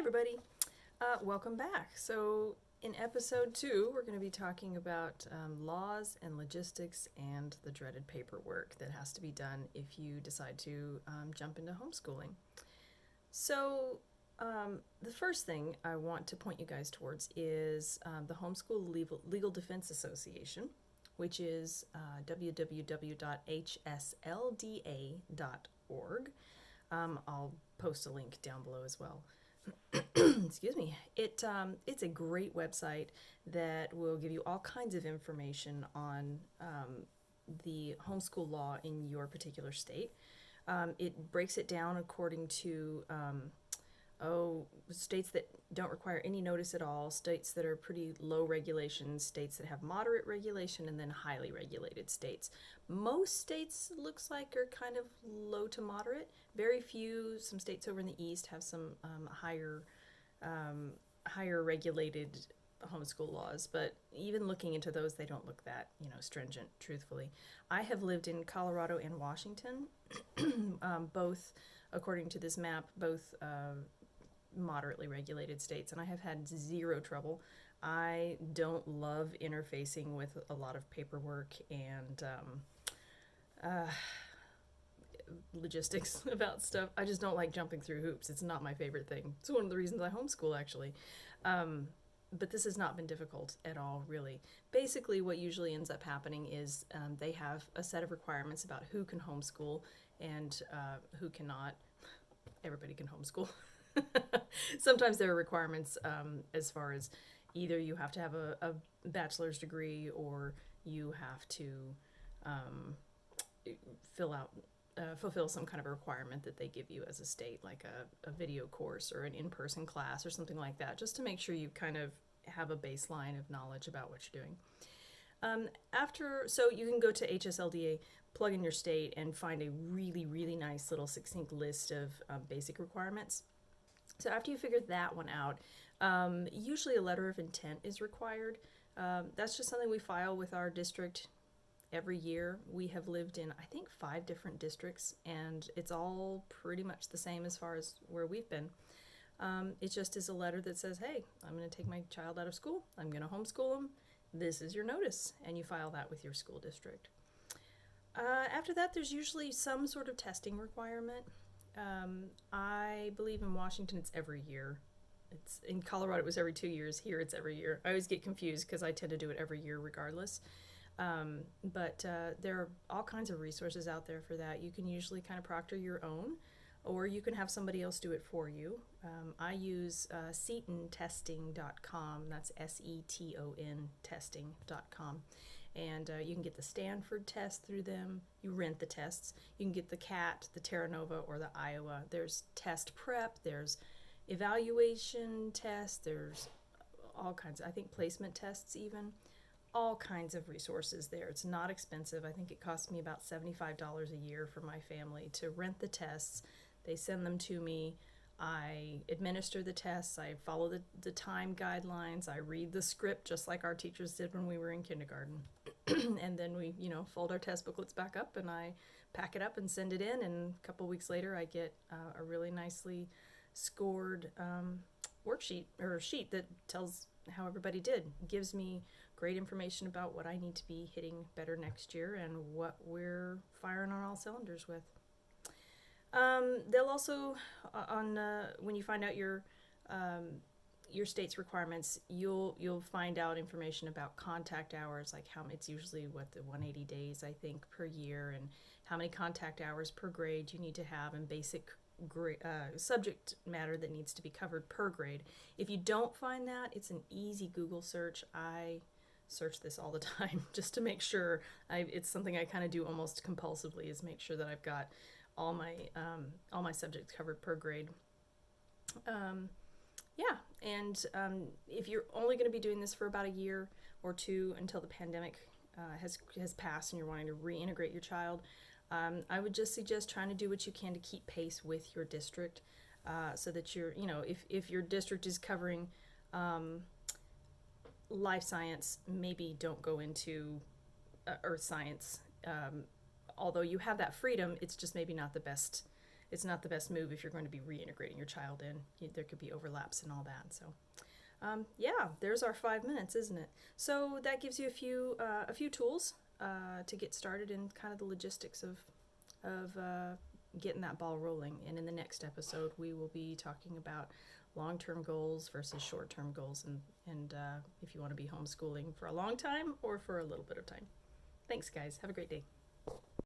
everybody. Welcome back. So, in episode 2, we're going to be talking about laws and logistics and the dreaded paperwork that has to be done if you decide to jump into homeschooling. So, the first thing I want to point you guys towards is the Homeschool Legal Defense Association, which is www.hslda.org. I'll post a link down below as well. Excuse me. It's a great website that will give you all kinds of information on the homeschool law in your particular state. It breaks it down according to states that don't require any notice at all, states that are pretty low regulation, states that have moderate regulation, and then highly regulated states. Most states, looks like, are kind of low to moderate. Very few, some states over in the east have some higher regulated homeschool laws, but even looking into those, they don't look that stringent, truthfully. I have lived in Colorado and Washington, both, according to this map, both moderately regulated states, and I have had zero trouble. I don't love interfacing with a lot of paperwork and logistics about stuff. I just don't like jumping through hoops. It's not my favorite thing. It's one of the reasons I homeschool, actually. But this has not been difficult at all, really. Basically, what usually ends up happening is they have a set of requirements about who can homeschool and who cannot. Everybody can homeschool. Sometimes there are requirements as far as either you have to have a bachelor's degree or you have to fulfill some kind of a requirement that they give you as a state, like a video course or an in-person class or something like that, just to make sure you kind of have a baseline of knowledge about what you're doing. So you can go to HSLDA, plug in your state, and find a really, really nice little succinct list of basic requirements. So after you figure that one out, usually a letter of intent is required. That's just something we file with our district every year. We have lived in, I think, 5 different districts, and it's all pretty much the same as far as where we've been. It just is a letter that says, hey, I'm going to take my child out of school. I'm going to homeschool them. This is your notice, and you file that with your school district. After that, there's usually some sort of testing requirement. I believe in Washington it's every year. It's in Colorado it was every 2 years. Here it's every year. I always get confused because I tend to do it every year regardless. But there are all kinds of resources out there for that. You can usually kind of proctor your own, or you can have somebody else do it for you. I use SetonTesting.com. That's SETON testing.com. And you can get the Stanford test through them. You rent the tests. You can get the CAT, the Terra Nova, or the Iowa. There's test prep. There's evaluation tests. There's all kinds. I think placement tests even. All kinds of resources there. It's not expensive. I think it costs me about $75 a year for my family to rent the tests. They send them to me. I administer the tests. I follow the time guidelines. I read the script just like our teachers did when we were in kindergarten. And then we, fold our test booklets back up and I pack it up and send it in. And a couple weeks later, I get a really nicely scored worksheet or sheet that tells how everybody did. It gives me great information about what I need to be hitting better next year and what we're firing on all cylinders with. They'll also, when you find out your state's requirements, you'll find out information about contact hours, like how it's usually the 180 days I think per year, and how many contact hours per grade you need to have, and basic subject matter that needs to be covered per grade. If you don't find that, it's an easy Google search. I search this all the time just to make sure. It's something I kind of do almost compulsively, is make sure that I've got all my subjects covered per grade. If you're only going to be doing this for about a year or two until the pandemic has passed and you're wanting to reintegrate your child, I would just suggest trying to do what you can to keep pace with your district, so that if your district is covering life science, maybe don't go into earth science. Although you have that freedom, it's just maybe not the best it's not the best move if you're going to be reintegrating your child in. There could be overlaps and all that. So yeah, there's our 5 minutes, isn't it? So that gives you a few tools to get started in kind of the logistics of getting that ball rolling. And in the next episode, we will be talking about long-term goals versus short-term goals, and if you want to be homeschooling for a long time or for a little bit of time. Thanks, guys. Have a great day.